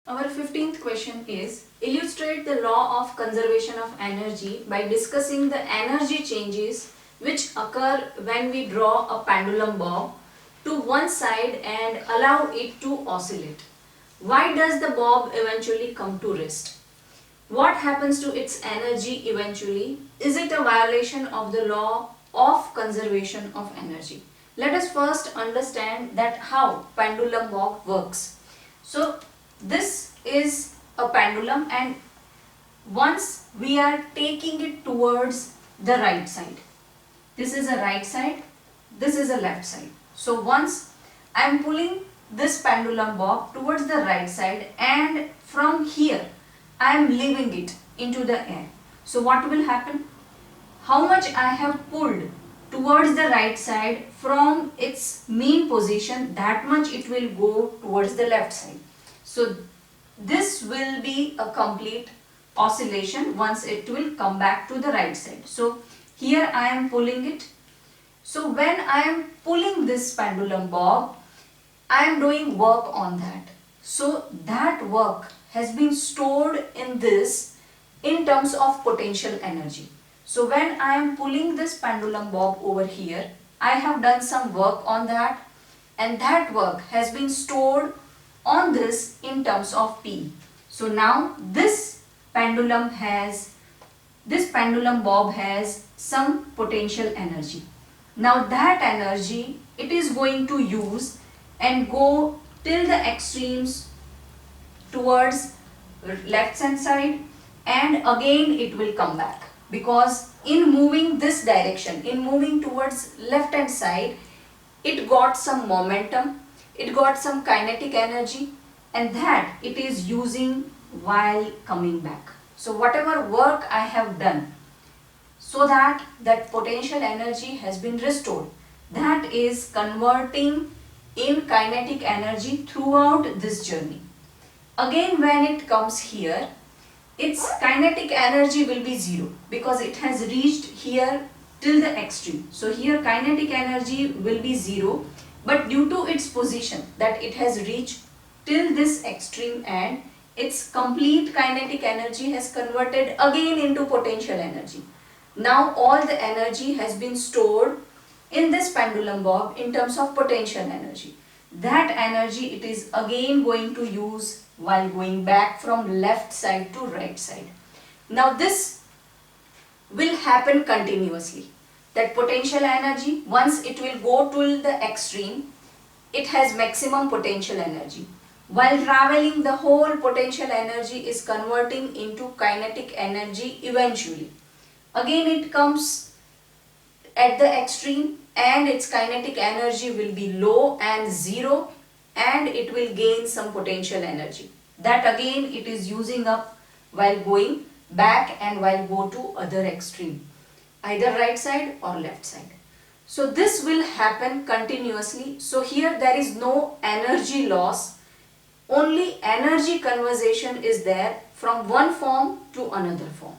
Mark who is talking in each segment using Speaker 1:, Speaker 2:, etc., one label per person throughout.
Speaker 1: Our 15th question is, illustrate the law of conservation of energy by discussing the energy changes which occur when we draw a pendulum bob to one side and allow it to oscillate. Why does the bob eventually come to rest? What happens to its energy eventually? Is it a violation of the law of conservation of energy? Let us first understand that how pendulum bob works. So this is a pendulum, and once we are taking it towards the right side, this is a right side, this is a left side. So once I am pulling this pendulum bob towards the right side, and from here I am leaving it into the air. So what will happen? How much I have pulled towards the right side from its mean position, that much it will go towards the left side. So this will be a complete oscillation once it will come back to the right side. So here I am pulling it. So when I am pulling this pendulum bob, I am doing work on that. So that work has been stored in this in terms of potential energy. So when I am pulling this pendulum bob over here, I have done some work on that, and that work has been stored on this in terms of P. So now this pendulum bob has some potential energy. Now that energy it is going to use and go till the extremes towards left hand side, and again it will come back, because in moving this direction, in moving towards left hand side, it got some momentum, it got some kinetic energy, and that it is using while coming back. So whatever work I have done so that potential energy has been restored, that is converting in kinetic energy throughout this journey. Again when it comes here, its kinetic energy will be zero because it has reached here till the extreme. So here kinetic energy will be zero, but due to its position that it has reached till this extreme end, its complete kinetic energy has converted again into potential energy. Now all the energy has been stored in this pendulum bob in terms of potential energy. That energy it is again going to use while going back from left side to right side. Now this will happen continuously. That potential energy, once it will go to the extreme, it has maximum potential energy. While traveling, the whole potential energy is converting into kinetic energy eventually. Again it comes at the extreme, and its kinetic energy will be low and zero, and it will gain some potential energy. That again it is using up while going back and while go to other extreme, either right side or left side. So this will happen continuously. So here there is no energy loss, only energy conversion is there from one form to another form,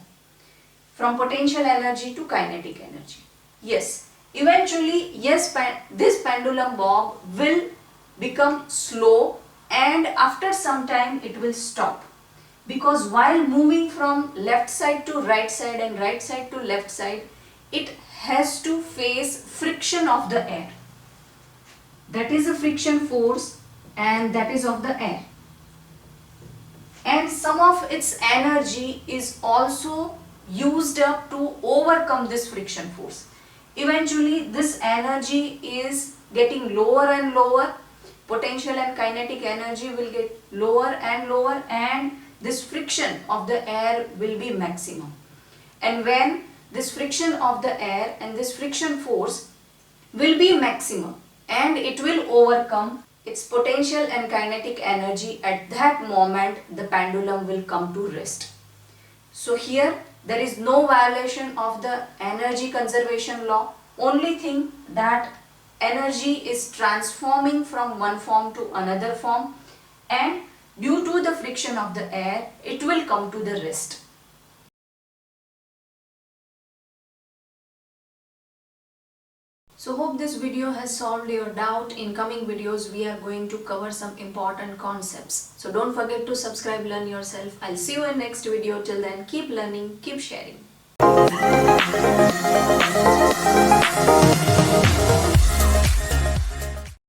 Speaker 1: from potential energy to kinetic energy. Yes, eventually, yes, this pendulum bob will become slow, and after some time it will stop, because while moving from left side to right side and right side to left side, it has to face friction of the air. That is a friction force, and that is of the air. And some of its energy is also used up to overcome this friction force. Eventually this energy is getting lower and lower, potential and kinetic energy will get lower and lower, and this friction of the air will be maximum. And when this friction of the air and this friction force will be maximum and it will overcome its potential and kinetic energy, at that moment the pendulum will come to rest. So here there is no violation of the energy conservation law. Only thing that energy is transforming from one form to another form, and due to the friction of the air it will come to the rest. So hope this video has solved your doubt. In coming videos we are going to cover some important concepts. So don't forget to subscribe, learn yourself. I'll see you in next video. Till then, keep learning, keep sharing.